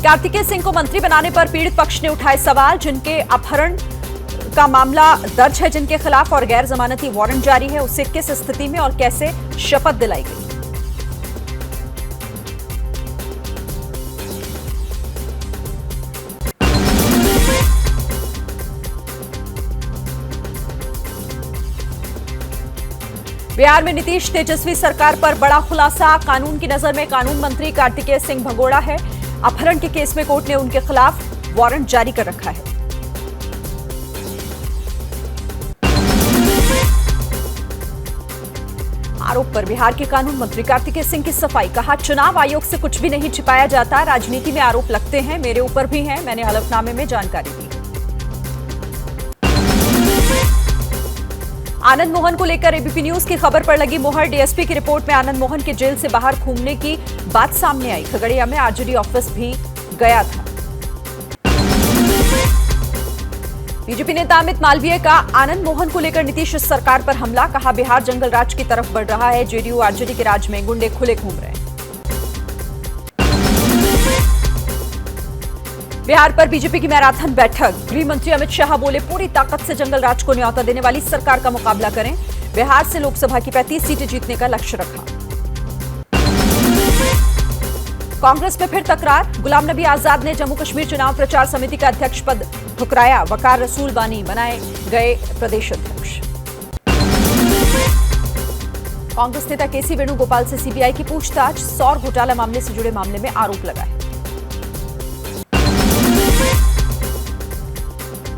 कार्तिकेय सिंह को मंत्री बनाने पर पीड़ित पक्ष ने उठाए सवाल। जिनके अपहरण का मामला दर्ज है, जिनके खिलाफ और गैर जमानती वारंट जारी है, उसे किस स्थिति में और कैसे शपथ दिलाई गई। बिहार में नीतीश तेजस्वी सरकार पर बड़ा खुलासा। कानून की नजर में कानून मंत्री कार्तिकेय सिंह भगोड़ा है। अपहरण के केस में कोर्ट ने उनके खिलाफ वारंट जारी कर रखा है। आरोप पर बिहार के कानून मंत्री कार्तिकेय सिंह की सफाई। कहा, चुनाव आयोग से कुछ भी नहीं छिपाया जाता, राजनीति में आरोप लगते हैं, मेरे ऊपर भी हैं, मैंने हलफनामे में जानकारी दी। आनंद मोहन को लेकर एबीपी न्यूज की खबर पर लगी मोहर। डीएसपी की रिपोर्ट में आनंद मोहन के जेल से बाहर घूमने की बात सामने आई। खगड़िया में आरजेडी ऑफिस भी गया था। बीजेपी नेता अमित मालवीय का आनंद मोहन को लेकर नीतीश सरकार पर हमला। कहा, बिहार जंगल राज की तरफ बढ़ रहा है, जेडीयू आरजेडी के राज में गुंडे खुले घूम रहे हैं। बिहार पर बीजेपी की मैराथन बैठक। गृह मंत्री अमित शाह बोले, पूरी ताकत से जंगल राज को न्यौता देने वाली सरकार का मुकाबला करें। बिहार से लोकसभा की 35 सीटें जीतने का लक्ष्य रखा। कांग्रेस में फिर तकरार। गुलाम नबी आजाद ने जम्मू कश्मीर चुनाव प्रचार समिति का अध्यक्ष पद ठुकराया। वकार रसूल बानी बनाए गए प्रदेश अध्यक्ष। कांग्रेस नेता केसी वेणुगोपाल से सीबीआई की पूछताछ। सौर घोटाला मामले से जुड़े मामले में आरोप लगाए।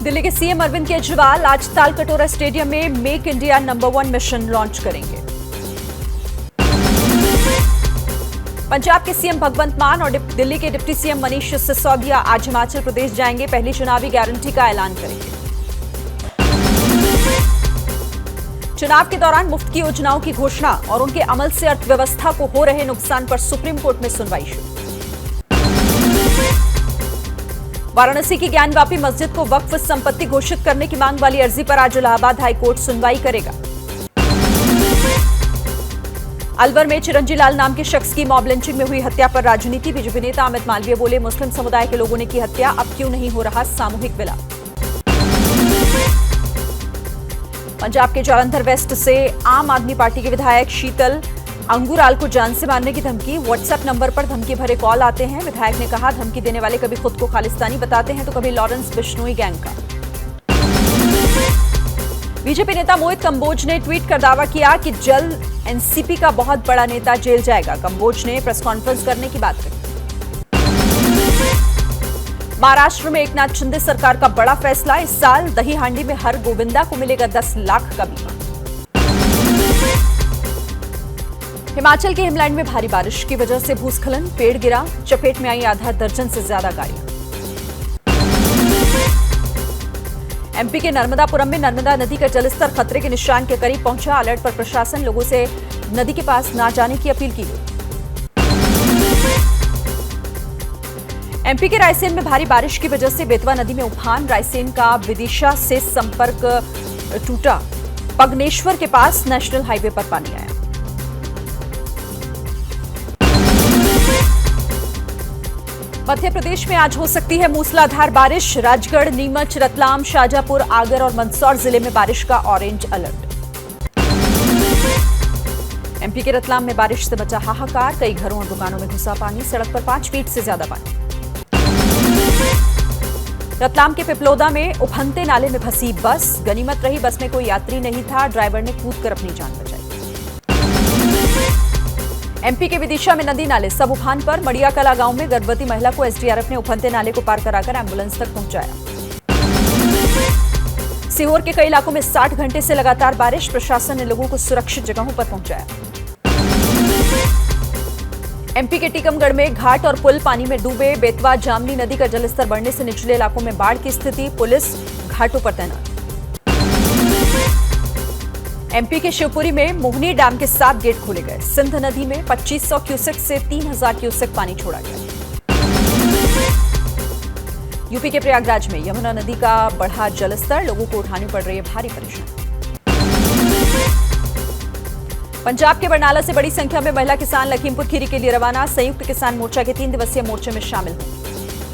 दिल्ली के सीएम अरविंद केजरीवाल आज तालकटोरा स्टेडियम में make India number 1 mission launch करेंगे। पंजाब के सीएम भगवंत मान और दिल्ली के डिप्टी सीएम मनीष सिसोदिया आज हिमाचल प्रदेश जाएंगे। पहली चुनावी गारंटी का ऐलान करेंगे। चुनाव के दौरान मुफ्त की योजनाओं की घोषणा और उनके अमल से अर्थव्यवस्था को हो रहे नुकसान पर सुप्रीम कोर्ट में सुनवाई शुरू। वाराणसी की ज्ञानवापी मस्जिद को वक्फ संपत्ति घोषित करने की मांग वाली अर्जी पर आज इलाहाबाद हाईकोर्ट सुनवाई करेगा। अलवर में चिरंजी लाल नाम के शख्स की मॉब लिंचिंग में हुई हत्या पर राजनीति। बीजेपी नेता अमित मालवीय बोले, मुस्लिम समुदाय के लोगों ने की हत्या, अब क्यों नहीं हो रहा सामूहिक विलाप। पंजाब के जालंधर वेस्ट से आम आदमी पार्टी के विधायक शीतल अंगुराल को जान से मारने की धमकी। व्हाट्सएप नंबर पर धमकी भरे कॉल आते हैं। विधायक ने कहा, धमकी देने वाले कभी खुद को खालिस्तानी बताते हैं तो कभी लॉरेंस बिश्नोई गैंग का। बीजेपी नेता मोहित कंबोज ने ट्वीट कर दावा किया कि जल्द एनसीपी का बहुत बड़ा नेता जेल जाएगा। कंबोज ने प्रेस कॉन्फ्रेंस करने की बात कही। महाराष्ट्र में एकनाथ शिंदे सरकार का बड़ा फैसला। इस साल दही हांडी में हर गोविंदा को मिलेगा 10 लाख का बीमा। हिमाचल के हिमलैंड में भारी बारिश की वजह से भूस्खलन, पेड़ गिरा, चपेट में आई आधा दर्जन से ज्यादा गाड़ियां। एमपी के नर्मदापुरम में नर्मदा नदी का जलस्तर खतरे के निशान के करीब पहुंचा। अलर्ट पर प्रशासन, लोगों से नदी के पास न जाने की अपील की गई। एमपी के रायसेन में भारी बारिश की वजह से बेतवा नदी में उफान। रायसेन का विदिशा से संपर्क टूटा। पगनेश्वर के पास नेशनल हाईवे पर पानी आया। मध्य प्रदेश में आज हो सकती है मूसलाधार बारिश। राजगढ़, नीमच, रतलाम, शाजापुर, आगर और मंदसौर जिले में बारिश का ऑरेंज अलर्ट। एमपी के रतलाम में बारिश से बचा हाहाकार। कई घरों और दुकानों में घुसा पानी। सड़क पर 5 फीट से ज्यादा पानी। रतलाम के पिपलोदा में उफनते नाले में फंसी बस। गनीमत रही बस में कोई यात्री नहीं था। ड्राइवर ने कूदकर अपनी जान बचाई। एमपी के विदिशा में नदी नाले सब उफान पर। मड़िया कला गांव में गर्भवती महिला को एसडीआरएफ ने उफनते नाले को पार कराकर एम्बुलेंस तक पहुंचाया। सीहोर के कई इलाकों में 60 घंटे से लगातार बारिश। प्रशासन ने लोगों को सुरक्षित जगहों पर पहुंचाया। एमपी के टीकमगढ़ में घाट और पुल पानी में डूबे। बेतवा जामनी नदी का जलस्तर बढ़ने से निचले इलाकों में बाढ़ की स्थिति। पुलिस घाटों पर तैनात। एमपी के शिवपुरी में मोहनी डैम के 7 गेट खोले गए। सिंध नदी में 2500 क्यूसेक से 3000 क्यूसेक पानी छोड़ा गया। यूपी के प्रयागराज में यमुना नदी का बढ़ा जलस्तर। लोगों को उठानी पड़ रही है भारी परेशानी। पंजाब के बरनाला से बड़ी संख्या में महिला किसान लखीमपुर खीरी के लिए रवाना। संयुक्त किसान मोर्चा के 3 दिवसीय मोर्चे में शामिल होंगे।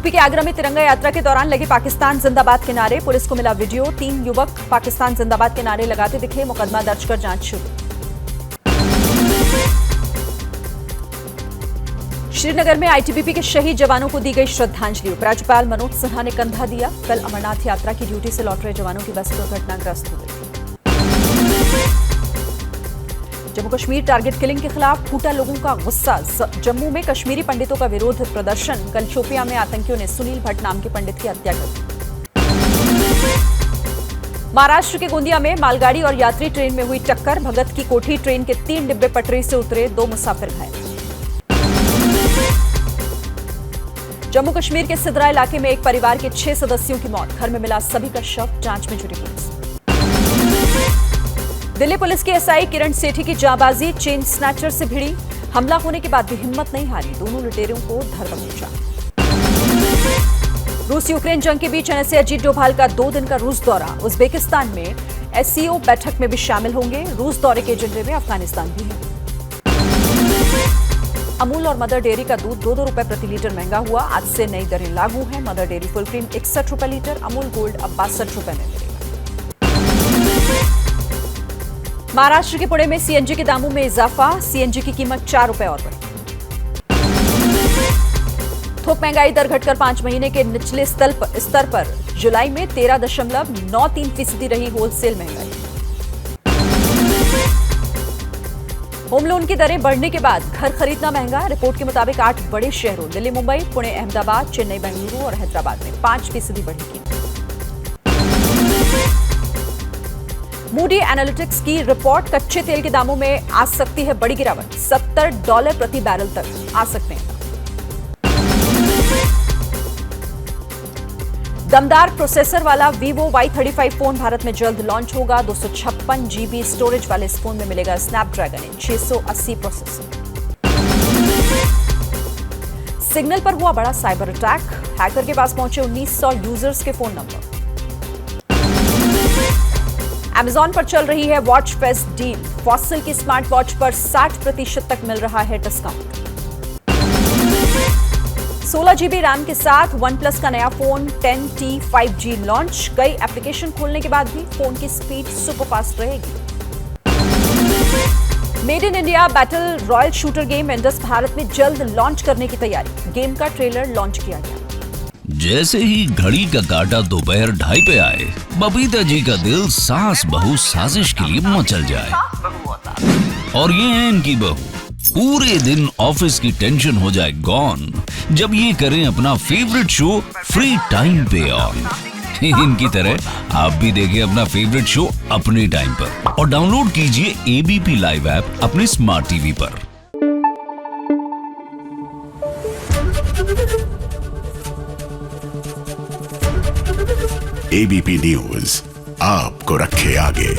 यूपी के आगरा में तिरंगा यात्रा के दौरान लगे पाकिस्तान जिंदाबाद के नारे, पुलिस को मिला वीडियो। 3 युवक पाकिस्तान जिंदाबाद के नारे लगाते दिखे, मुकदमा दर्ज कर जांच शुरू। श्रीनगर में आईटीबीपी के शहीद जवानों को दी गई श्रद्धांजलि। उपराज्यपाल मनोज सिन्हा ने कंधा दिया। कल अमरनाथ यात्रा की ड्यूटी से लौट रहे जवानों की बस दुर्घटनाग्रस्त हो गई। जम्मू कश्मीर टारगेट किलिंग के खिलाफ फूटा लोगों का गुस्सा। जम्मू में कश्मीरी पंडितों का विरोध प्रदर्शन। कल शोपियां में आतंकियों ने सुनील भट्ट नाम के पंडित की हत्या कर दी। महाराष्ट्र के गोंदिया में मालगाड़ी और यात्री ट्रेन में हुई टक्कर। भगत की कोठी ट्रेन के 3 डिब्बे पटरी से उतरे, 2 मुसाफिर घायल। जम्मू कश्मीर के सिद्रा इलाके में एक परिवार के 6 सदस्यों की मौत। घर में मिला सभी का शव, जांच में जुटी पुलिस। दिल्ली पुलिस की एसआई किरण सेठी की जांबाजी, चेन स्नैचर से भिड़ी। हमला होने के बाद भी हिम्मत नहीं हारी, दोनों लुटेरों को धर दबोचा। रूस यूक्रेन जंग के बीच एनएसए अजीत डोभाल का 2 दिन का रूस दौरा। उज्बेकिस्तान में एससीओ बैठक में भी शामिल होंगे। रूस दौरे के एजेंडे में अफगानिस्तान भी है। अमूल और मदर डेयरी का दूध 2-2 रुपए प्रति लीटर महंगा हुआ। आज से नई दरें लागू हैं। मदर डेयरी फुल क्रीम 61 रुपए लीटर, अमूल गोल्ड अब 62 रुपए में मिलेगा। महाराष्ट्र के पुणे में सीएनजी के दामों में इजाफा। सीएनजी की कीमत 4 रुपए और बढ़ी। थोक महंगाई दर घटकर 5 महीने के निचले स्तर पर। जुलाई में 13.93% रही होलसेल महंगाई। होम लोन की दरें बढ़ने के बाद घर खरीदना महंगा। रिपोर्ट के मुताबिक 8 बड़े शहरों दिल्ली, मुंबई, पुणे, अहमदाबाद, चेन्नई, बेंगलुरु और हैदराबाद में 5% बढ़ी कीमत। मूडी एनालिटिक्स की रिपोर्ट, कच्चे तेल के दामों में आ सकती है बड़ी गिरावट। $70 प्रति बैरल तक आ सकते हैं। दमदार प्रोसेसर वाला Vivo Y35 फोन भारत में जल्द लॉन्च होगा। 256 GB स्टोरेज वाले इस फोन में मिलेगा स्नैपड्रैगन 680 प्रोसेसर। सिग्नल पर हुआ बड़ा साइबर अटैक। हैकर के पास पहुंचे 1900 यूजर्स के फोन नंबर। Amazon पर चल रही है वॉच फेस्ट डील। फॉसिल की स्मार्ट वॉच पर 60% तक मिल रहा है डिस्काउंट। 16 GB रैम के साथ OnePlus का नया फोन 10T 5G लॉन्च। कई एप्लीकेशन खोलने के बाद भी फोन की स्पीड सुपरफास्ट रहेगी। Made in India battle royal shooter game Indus Bharat में जल्द लॉन्च करने की तैयारी। गेम का ट्रेलर लॉन्च किया गया। जैसे ही घड़ी का काटा दोपहर 2:30 पे आए, बबीता जी का दिल सास बहू साजिश के लिए मचल जाए। और ये है इनकी बहू, पूरे दिन ऑफिस की टेंशन हो जाए गॉन जब ये करें अपना फेवरेट शो फ्री टाइम पे ऑन। इनकी तरह आप भी देखिए अपना फेवरेट शो अपने टाइम पर और डाउनलोड कीजिए एबीपी लाइव ऐप अपने स्मार्ट टीवी पर। एबीपी न्यूज आपको रखे आगे।